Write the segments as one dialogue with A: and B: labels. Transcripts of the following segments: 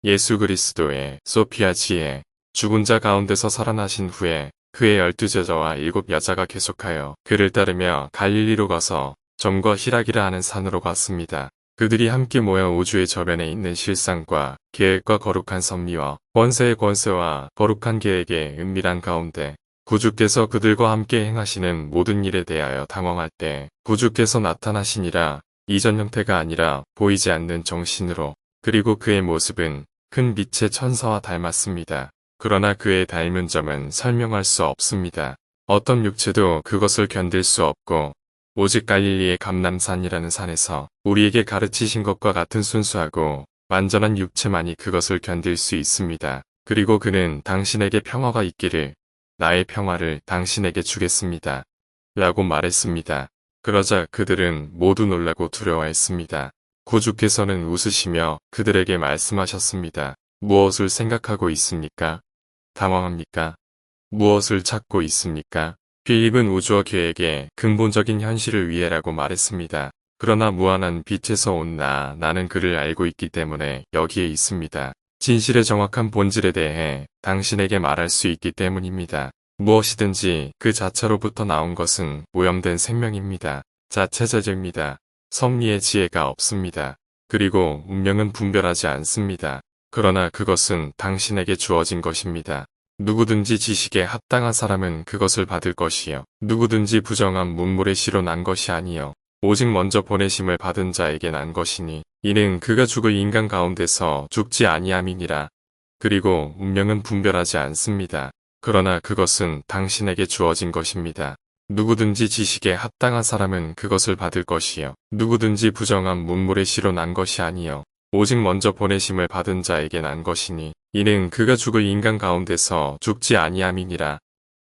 A: 예수 그리스도의 소피아 지혜, 죽은 자 가운데서 살아나신 후에 그의 12제자와 7여자가 계속하여 그를 따르며 갈릴리로 가서 점과 히라기라 하는 산으로 갔습니다. 그들이 함께 모여 우주의 저변에 있는 실상과 계획과 거룩한 섭리와 권세의 권세와 거룩한 계획의 은밀한 가운데 구주께서 그들과 함께 행하시는 모든 일에 대하여 당황할 때 구주께서 나타나시니라. 이전 형태가 아니라 보이지 않는 정신으로, 그리고 그의 모습은 큰 빛의 천사와 닮았습니다. 그러나 그의 닮은 점은 설명할 수 없습니다. 어떤 육체도 그것을 견딜 수 없고 오직 갈릴리의 감람산이라는 산에서 우리에게 가르치신 것과 같은 순수하고 완전한 육체만이 그것을 견딜 수 있습니다. 그리고 그는 당신에게 평화가 있기를, 나의 평화를 당신에게 주겠습니다. 라고 말했습니다. 그러자 그들은 모두 놀라고 두려워했습니다. 구주께서는 웃으시며 그들에게 말씀하셨습니다. 무엇을 생각하고 있습니까? 당황합니까? 무엇을 찾고 있습니까? 필립은 우주와 계획의 근본적인 현실을 위해라고 말했습니다. 그러나 무한한 빛에서 온 나는 그를 알고 있기 때문에 여기에 있습니다. 진실의 정확한 본질에 대해 당신에게 말할 수 있기 때문입니다. 무엇이든지 그 자체로부터 나온 것은 오염된 생명입니다. 자체자재입니다. 섭리의 지혜가 없습니다. 그리고 운명은 분별하지 않습니다. 그러나 그것은 당신에게 주어진 것입니다. 누구든지 지식에 합당한 사람은 그것을 받을 것이요. 누구든지 부정한 문물의 씨로 난 것이 아니요. 오직 먼저 보내심을 받은 자에게 난 것이니 이는 그가 죽을 인간 가운데서 죽지 아니함이니라. 그리고 운명은 분별하지 않습니다. 그러나 그것은 당신에게 주어진 것입니다. 누구든지 지식에 합당한 사람은 그것을 받을 것이요. 누구든지 부정한 문물의 씨로 난 것이 아니요. 오직 먼저 보내심을 받은 자에게 난 것이니 이는 그가 죽을 인간 가운데서 죽지 아니함이니라.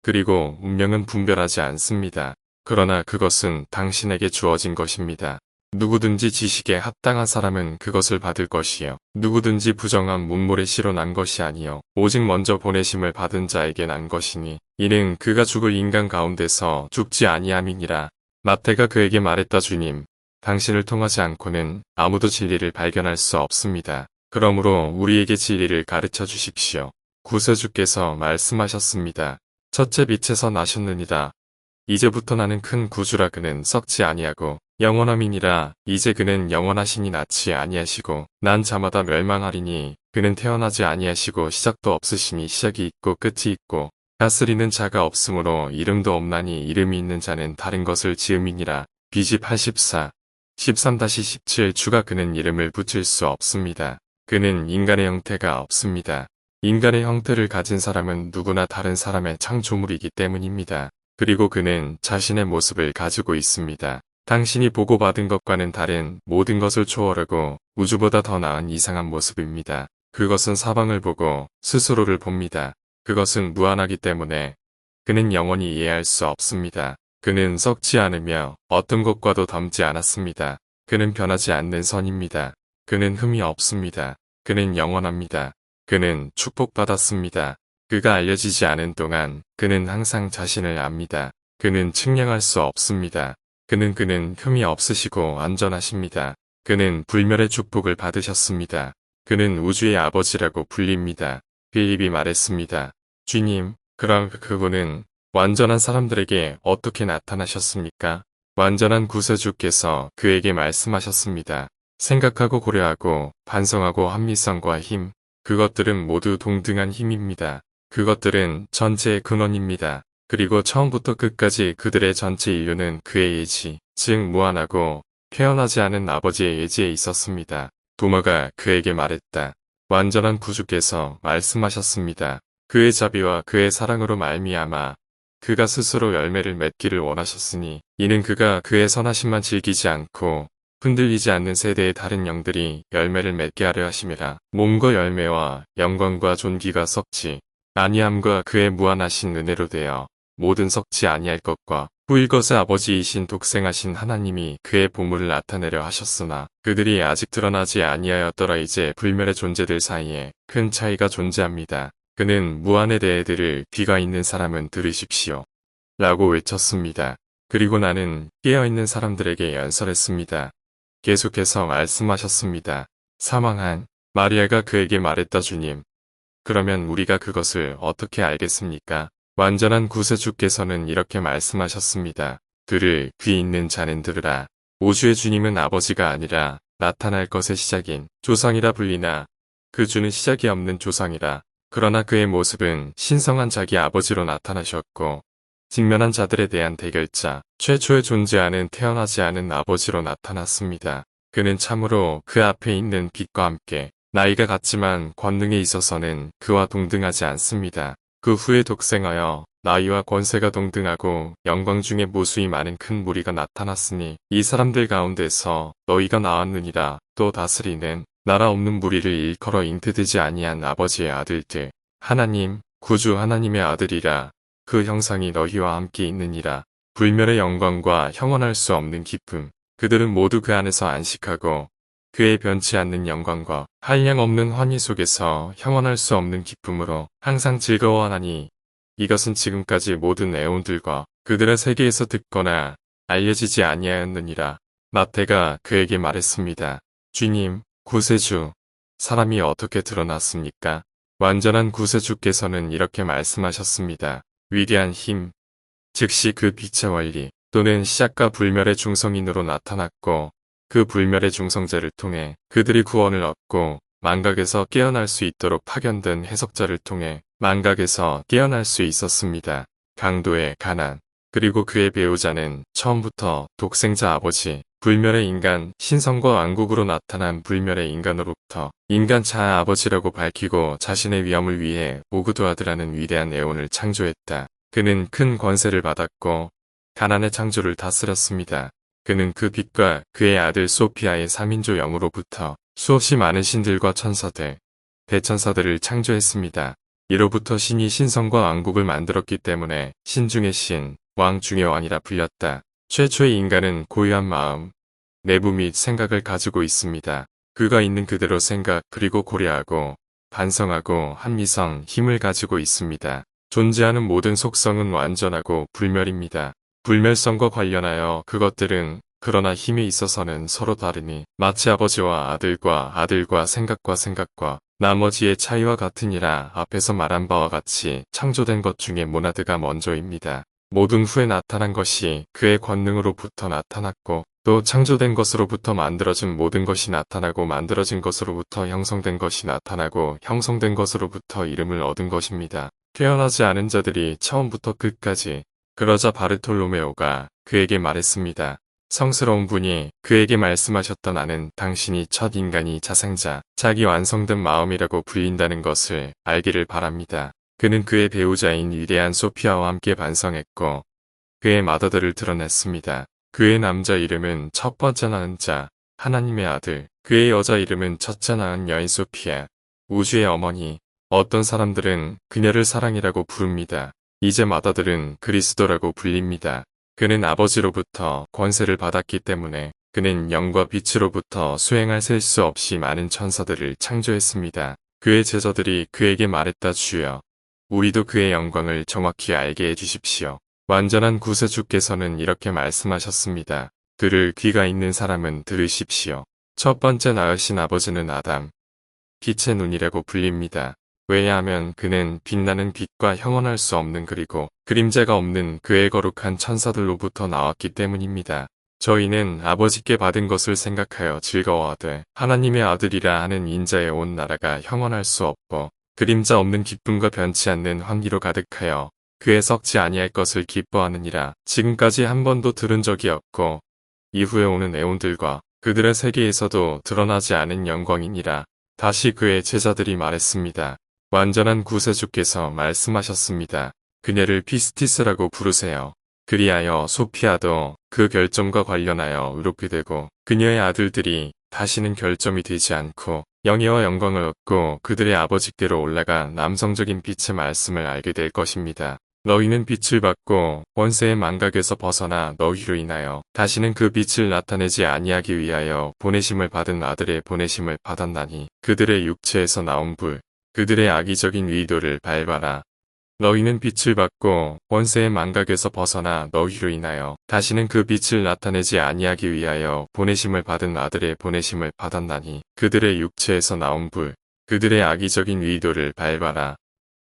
A: 그리고 운명은 분별하지 않습니다. 그러나 그것은 당신에게 주어진 것입니다. 누구든지 지식에 합당한 사람은 그것을 받을 것이요. 누구든지 부정한 문물의 씨로 난 것이 아니요. 오직 먼저 보내심을 받은 자에게 난 것이니 이는 그가 죽을 인간 가운데서 죽지 아니함이니라. 마태가 그에게 말했다. 주님, 당신을 통하지 않고는 아무도 진리를 발견할 수 없습니다. 그러므로 우리에게 진리를 가르쳐 주십시오. 구세주께서 말씀하셨습니다. 첫째 빛에서 나셨느니라. 이제부터 나는 큰 구주라. 그는 썩지 아니하고 영원함이니라. 이제 그는 영원하시니 낫지 아니하시고 난 자마다 멸망하리니 그는 태어나지 아니하시고 시작도 없으시니 시작이 있고 끝이 있고 다스리는 자가 없으므로 이름도 없나니 이름이 있는 자는 다른 것을 지음이니라. 비지 84 13-17 주가 그는 이름을 붙일 수 없습니다. 그는 인간의 형태가 없습니다. 인간의 형태를 가진 사람은 누구나 다른 사람의 창조물이기 때문입니다. 그리고 그는 자신의 모습을 가지고 있습니다. 당신이 보고받은 것과는 다른 모든 것을 초월하고 우주보다 더 나은 이상한 모습입니다. 그것은 사방을 보고 스스로를 봅니다. 그것은 무한하기 때문에 그는 영원히 이해할 수 없습니다. 그는 썩지 않으며 어떤 것과도 닮지 않았습니다. 그는 변하지 않는 선입니다. 그는 흠이 없습니다. 그는 영원합니다. 그는 축복받았습니다. 그가 알려지지 않은 동안 그는 항상 자신을 압니다. 그는 측량할 수 없습니다. 그는 흠이 없으시고 안전하십니다. 그는 불멸의 축복을 받으셨습니다. 그는 우주의 아버지라고 불립니다. 필립이 말했습니다. 주님, 그럼 그분은 완전한 사람들에게 어떻게 나타나셨습니까? 완전한 구세주께서 그에게 말씀하셨습니다. 생각하고 고려하고 반성하고 합리성과 힘, 그것들은 모두 동등한 힘입니다. 그것들은 전체의 근원입니다. 그리고 처음부터 끝까지 그들의 전체 인류는 그의 예지, 즉 무한하고 태어나지 않은 아버지의 예지에 있었습니다. 도마가 그에게 말했다. 완전한 구주께서 말씀하셨습니다. 그의 자비와 그의 사랑으로 말미암아 그가 스스로 열매를 맺기를 원하셨으니 이는 그가 그의 선하심만 즐기지 않고 흔들리지 않는 세대의 다른 영들이 열매를 맺게 하려 하심이라. 몸과 열매와 영광과 존귀가 썩지 아니함과 그의 무한하신 은혜로 되어 모든 썩지 아니할 것과 후일 것의 아버지이신 독생하신 하나님이 그의 보물을 나타내려 하셨으나 그들이 아직 드러나지 아니하였더라. 이제 불멸의 존재들 사이에 큰 차이가 존재합니다. 그는 무한에 대해 들을 귀가 있는 사람은 들으십시오. 라고 외쳤습니다. 그리고 나는 깨어있는 사람들에게 연설했습니다. 계속해서 말씀하셨습니다. 사망한 마리아가 그에게 말했다. 주님, 그러면 우리가 그것을 어떻게 알겠습니까? 완전한 구세주께서는 이렇게 말씀하셨습니다. 들을 귀 있는 자는 들으라. 우주의 주님은 아버지가 아니라 나타날 것의 시작인 조상이라 불리나 그 주는 시작이 없는 조상이라. 그러나 그의 모습은 신성한 자기 아버지로 나타나셨고 직면한 자들에 대한 대결자, 최초에 존재하는 태어나지 않은 아버지로 나타났습니다. 그는 참으로 그 앞에 있는 빛과 함께 나이가 같지만 권능에 있어서는 그와 동등하지 않습니다. 그 후에 독생하여 나이와 권세가 동등하고 영광 중에 무수히 많은 큰 무리가 나타났으니 이 사람들 가운데서 너희가 나왔느니라. 또 다스리는 나라 없는 무리를 일컬어 잉태되지 아니한 아버지의 아들들. 하나님, 구주 하나님의 아들이라. 그 형상이 너희와 함께 있느니라. 불멸의 영광과 형언할 수 없는 기쁨. 그들은 모두 그 안에서 안식하고 그의 변치 않는 영광과 한량없는 환희 속에서 형언할 수 없는 기쁨으로 항상 즐거워하나니 이것은 지금까지 모든 애온들과 그들의 세계에서 듣거나 알려지지 아니하였느니라. 마태가 그에게 말했습니다. 주님, 구세주, 사람이 어떻게 드러났습니까? 완전한 구세주께서는 이렇게 말씀하셨습니다. 위대한 힘, 즉시 그 빛의 원리 또는 시작과 불멸의 중성인으로 나타났고 그 불멸의 중성자를 통해 그들이 구원을 얻고 망각에서 깨어날 수 있도록 파견된 해석자를 통해 망각에서 깨어날 수 있었습니다. 강도의 가난, 그리고 그의 배우자는 처음부터 독생자 아버지, 불멸의 인간, 신성과 왕국으로 나타난 불멸의 인간으로부터 인간 자아 아버지라고 밝히고 자신의 위엄을 위해 오그도하드라는 위대한 에온을 창조했다. 그는 큰 권세를 받았고 가난의 창조를 다스렸습니다. 그는 그 빛과 그의 아들 소피아의 3인조 영으로부터 수없이 많은 신들과 천사들, 대천사들을 창조했습니다. 이로부터 신이 신성과 왕국을 만들었기 때문에 신 중의 신, 왕 중의 왕이라 불렸다. 최초의 인간은 고유한 마음, 내부 및 생각을 가지고 있습니다. 그가 있는 그대로 생각 그리고 고려하고 반성하고 합리성, 힘을 가지고 있습니다. 존재하는 모든 속성은 완전하고 불멸입니다. 불멸성과 관련하여 그것들은 그러나 힘에 있어서는 서로 다르니 마치 아버지와 아들과 생각과 나머지의 차이와 같으니라. 앞에서 말한 바와 같이 창조된 것 중에 모나드가 먼저입니다. 모든 후에 나타난 것이 그의 권능으로부터 나타났고 또 창조된 것으로부터 만들어진 모든 것이 나타나고 만들어진 것으로부터 형성된 것이 나타나고 형성된 것으로부터 이름을 얻은 것입니다. 태어나지 않은 자들이 처음부터 끝까지. 그러자 바르톨로메오가 그에게 말했습니다. 성스러운 분이 그에게 말씀하셨던 나는 당신이 첫 인간이 자생자, 자기 완성된 마음이라고 불린다는 것을 알기를 바랍니다. 그는 그의 배우자인 위대한 소피아와 함께 반성했고 그의 맏아들을 드러냈습니다. 그의 남자 이름은 첫 번째 낳은 자, 하나님의 아들, 그의 여자 이름은 첫째 낳은 여인 소피아, 우주의 어머니. 어떤 사람들은 그녀를 사랑이라고 부릅니다. 이제 맏아들은 그리스도라고 불립니다. 그는 아버지로부터 권세를 받았기 때문에 그는 영과 빛으로부터 수행할 셀 수 없이 많은 천사들을 창조했습니다. 그의 제자들이 그에게 말했다. 주여, 우리도 그의 영광을 정확히 알게 해주십시오. 완전한 구세주께서는 이렇게 말씀하셨습니다. 들을 귀가 있는 사람은 들으십시오. 첫 번째 낳으신 아버지는 아담, 빛의 눈이라고 불립니다. 왜냐하면 그는 빛나는 빛과 형언할 수 없는 그리고 그림자가 없는 그의 거룩한 천사들로부터 나왔기 때문입니다. 저희는 아버지께 받은 것을 생각하여 즐거워하되 하나님의 아들이라 하는 인자의 온 나라가 형언할 수 없고 그림자 없는 기쁨과 변치 않는 환희로 가득하여 그에 썩지 아니할 것을 기뻐하느니라. 지금까지 한 번도 들은 적이 없고 이후에 오는 애온들과 그들의 세계에서도 드러나지 않은 영광이니라. 다시 그의 제자들이 말했습니다. 완전한 구세주께서 말씀하셨습니다. 그녀를 피스티스라고 부르세요. 그리하여 소피아도 그 결점과 관련하여 의롭게 되고 그녀의 아들들이 다시는 결점이 되지 않고 영예와 영광을 얻고 그들의 아버지께로 올라가 남성적인 빛의 말씀을 알게 될 것입니다. 너희는 빛을 받고 권세의 망각에서 벗어나 너희로 인하여 다시는 그 빛을 나타내지 아니하기 위하여 보내심을 받은 아들의 보내심을 받았나니 그들의 육체에서 나온 불, 그들의 악의적인 의도를 밟아라. 너희는 빛을 받고 권세의 망각에서 벗어나 너희로 인하여 다시는 그 빛을 나타내지 아니하기 위하여 보내심을 받은 아들의 보내심을 받았나니 그들의 육체에서 나온 불 그들의 악의적인 의도를 밟아라.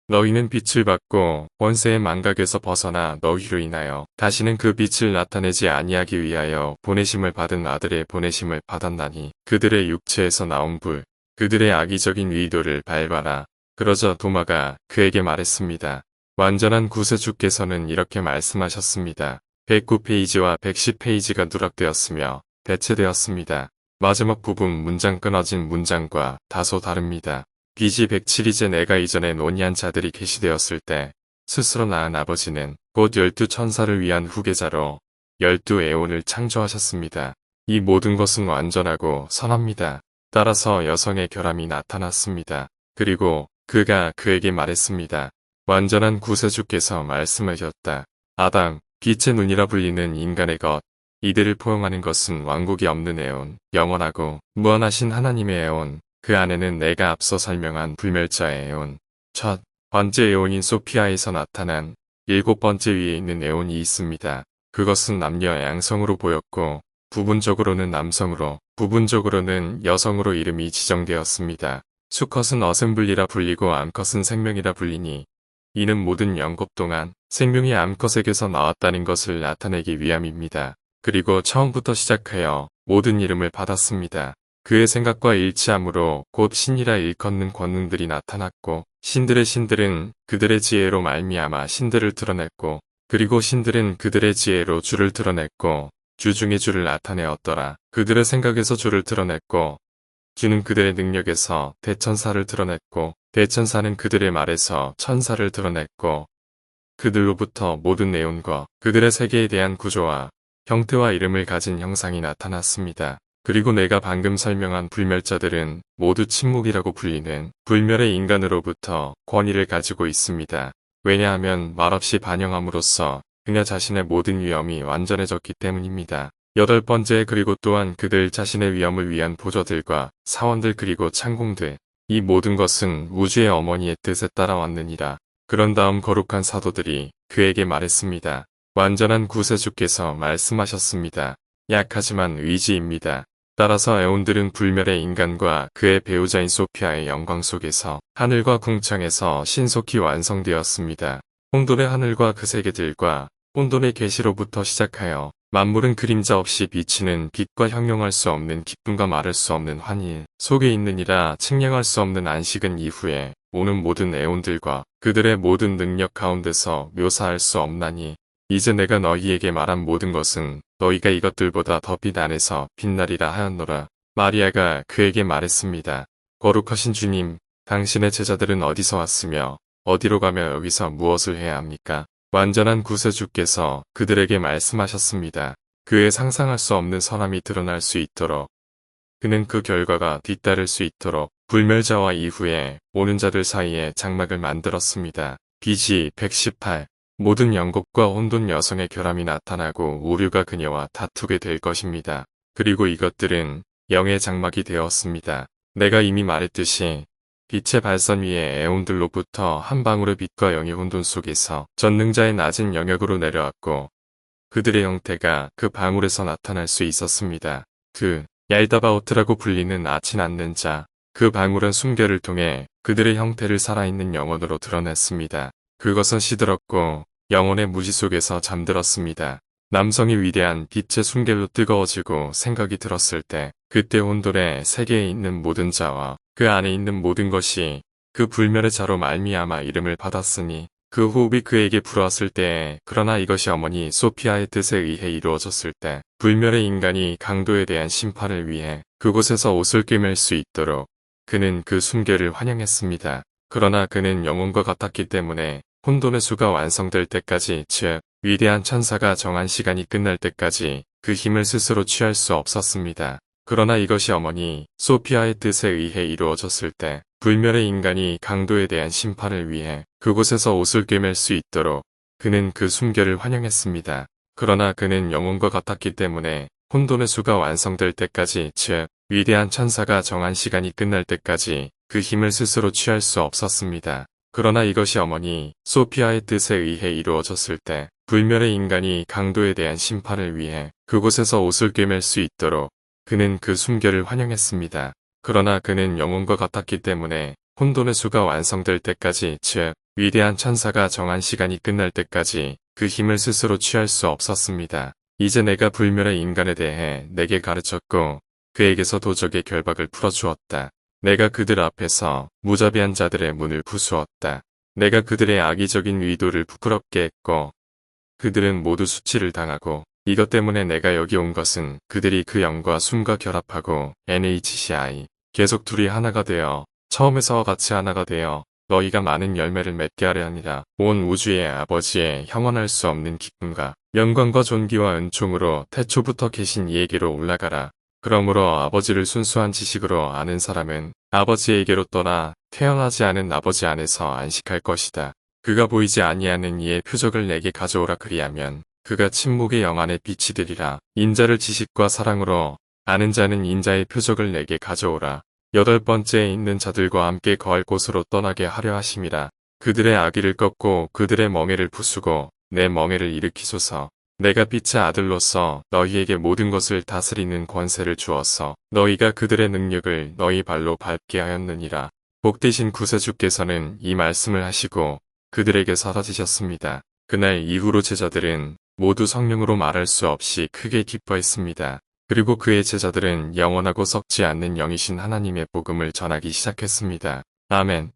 A: 너희는 빛을 받고 권세의 망각에서 벗어나 너희로 인하여 다시는 그 빛을 나타내지 아니하기 위하여 보내심을 받은 아들의 보내심을 받았나니 그들의 육체에서 나온 불 그들의 악의적인 의도를 밟아라. 그러자 도마가 그에게 말했습니다. 완전한 구세주께서는 이렇게 말씀하셨습니다. 109페이지와 110페이지가 누락되었으며 배치되었습니다. 마지막 부분 문장 끊어진 문장과 다소 다릅니다. 기지 107이제 내가 이전에 논의한 자들이 계시되었을 때 스스로 낳은 아버지는 곧 12천사를 위한 후계자로 12에온을 창조하셨습니다. 이 모든 것은 완전하고 선합니다. 따라서 여성의 결함이 나타났습니다. 그리고 그가 그에게 말했습니다. 완전한 구세주께서 말씀하셨다. 아담, 빛의 눈이라 불리는 인간의 것. 이들을 포용하는 것은 왕국이 없는 에온, 영원하고 무한하신 하나님의 에온. 그 안에는 내가 앞서 설명한 불멸자의 에온, 첫 번째 에온인 소피아에서 나타난 7번째 위에 있는 에온이 있습니다. 그것은 남녀 양성으로 보였고 부분적으로는 남성으로, 부분적으로는 여성으로 이름이 지정되었습니다. 수컷은 어셈블리라 불리고 암컷은 생명이라 불리니 이는 모든 영겁 동안 생명이 암컷에게서 나왔다는 것을 나타내기 위함입니다. 그리고 처음부터 시작하여 모든 이름을 받았습니다. 그의 생각과 일치함으로 곧 신이라 일컫는 권능들이 나타났고 신들의 신들은 그들의 지혜로 말미암아 신들을 드러냈고 그리고 신들은 그들의 지혜로 주를 드러냈고 주 중에 주를 나타내었더라. 그들의 생각에서 주를 드러냈고 주는 그들의 능력에서 대천사를 드러냈고 대천사는 그들의 말에서 천사를 드러냈고 그들로부터 모든 내용과 그들의 세계에 대한 구조와 형태와 이름을 가진 형상이 나타났습니다. 그리고 내가 방금 설명한 불멸자들은 모두 침묵이라고 불리는 불멸의 인간으로부터 권위를 가지고 있습니다. 왜냐하면 말없이 반영함으로써 그녀 자신의 모든 위엄이 완전해졌기 때문입니다. 8번째 그리고 또한 그들 자신의 위엄을 위한 보조들과 사원들 그리고 창공들 이 모든 것은 우주의 어머니의 뜻에 따라왔느니라. 그런 다음 거룩한 사도들이 그에게 말했습니다. 완전한 구세주께서 말씀하셨습니다. 약하지만 의지입니다. 따라서 에온들은 불멸의 인간과 그의 배우자인 소피아의 영광 속에서 하늘과 궁창에서 신속히 완성되었습니다. 혼돈의 하늘과 그 세계들과 혼돈의 계시로부터 시작하여 만물은 그림자 없이 비치는 빛과 형용할 수 없는 기쁨과 말할 수 없는 환희 속에 있느니라. 측량할 수 없는 안식은 이후에 오는 모든 에온들과 그들의 모든 능력 가운데서 묘사할 수 없나니 이제 내가 너희에게 말한 모든 것은 너희가 이것들보다 더 빛 안에서 빛나리라 하였노라. 마리아가 그에게 말했습니다. 거룩하신 주님, 당신의 제자들은 어디서 왔으며 어디로 가며 여기서 무엇을 해야 합니까? 완전한 구세주께서 그들에게 말씀하셨습니다. 그의 상상할 수 없는 선함이 드러날 수 있도록 그는 그 결과가 뒤따를 수 있도록 불멸자와 이후에 오는 자들 사이에 장막을 만들었습니다. 기지 118 모든 영겁과 혼돈 여성의 결함이 나타나고 우류가 그녀와 다투게 될 것입니다. 그리고 이것들은 영의 장막이 되었습니다. 내가 이미 말했듯이 빛의 발선 위에 에온들로부터 한 방울의 빛과 영의 혼돈 속에서 전능자의 낮은 영역으로 내려왔고 그들의 형태가 그 방울에서 나타날 수 있었습니다. 그 얄다바오트라고 불리는 아치 낳는 자, 그 방울은 숨결을 통해 그들의 형태를 살아있는 영혼으로 드러냈습니다. 그것은 시들었고 영혼의 무지 속에서 잠들었습니다. 남성이 위대한 빛의 숨결로 뜨거워지고 생각이 들었을 때 그때 혼돈의 세계에 있는 모든 자와 그 안에 있는 모든 것이 그 불멸의 자로 말미암아 이름을 받았으니 그 호흡이 그에게 불어왔을 때에 그러나 이것이 어머니 소피아의 뜻에 의해 이루어졌을 때 불멸의 인간이 강도에 대한 심판을 위해 그곳에서 옷을 꿰맬 수 있도록 그는 그 숨결을 환영했습니다. 그러나 그는 영혼과 같았기 때문에 혼돈의 수가 완성될 때까지 즉 위대한 천사가 정한 시간이 끝날 때까지 그 힘을 스스로 취할 수 없었습니다. 그러나 이것이 어머니 소피아의 뜻에 의해 이루어졌을 때 불멸의 인간이 강도에 대한 심판을 위해 그곳에서 옷을 꿰맬 수 있도록 그는 그 숨결을 환영했습니다. 그러나 그는 영혼과 같았기 때문에 혼돈의 수가 완성될 때까지 즉 위대한 천사가 정한 시간이 끝날 때까지 그 힘을 스스로 취할 수 없었습니다. 그러나 이것이 어머니 소피아의 뜻에 의해 이루어졌을 때 불멸의 인간이 강도에 대한 심판을 위해 그곳에서 옷을 꿰맬 수 있도록 그는 그 순결을 환영했습니다. 그러나 그는 영혼과 같았기 때문에 혼돈의 수가 완성될 때까지, 즉 위대한 천사가 정한 시간이 끝날 때까지 그 힘을 스스로 취할 수 없었습니다. 이제 내가 불멸의 인간에 대해 내게 가르쳤고 그에게서 도적의 결박을 풀어주었다. 내가 그들 앞에서 무자비한 자들의 문을 부수었다. 내가 그들의 악의적인 의도를 부끄럽게 했고 그들은 모두 수치를 당하고, 이것 때문에 내가 여기 온 것은 그들이 그 영과 숨과 결합하고 NHCI 계속 둘이 하나가 되어 처음에서와 같이 하나가 되어 너희가 많은 열매를 맺게 하려 하니라. 온 우주의 아버지의 형언할 수 없는 기쁨과 영광과 존귀와 은총으로 태초부터 계신 이에게로 올라가라. 그러므로 아버지를 순수한 지식으로 아는 사람은 아버지에게로 떠나 태어나지 않은 아버지 안에서 안식할 것이다. 그가 보이지 아니하는 이의 표적을 내게 가져오라. 그리하면 그가 침묵의 영 안에 빛이 되리라. 인자를 지식과 사랑으로 아는 자는 인자의 표적을 내게 가져오라. 8번째에 있는 자들과 함께 거할 곳으로 떠나게 하려 하심이라. 그들의 악의를 꺾고 그들의 멍에를 부수고 내 멍에를 일으키소서. 내가 빛의 아들로서 너희에게 모든 것을 다스리는 권세를 주었어. 너희가 그들의 능력을 너희 발로 밟게 하였느니라. 복되신 구세주께서는 이 말씀을 하시고 그들에게 사라지셨습니다. 그날 이후로 제자들은 모두 성령으로 말할 수 없이 크게 기뻐했습니다. 그리고 그의 제자들은 영원하고 썩지 않는 영이신 하나님의 복음을 전하기 시작했습니다. 아멘.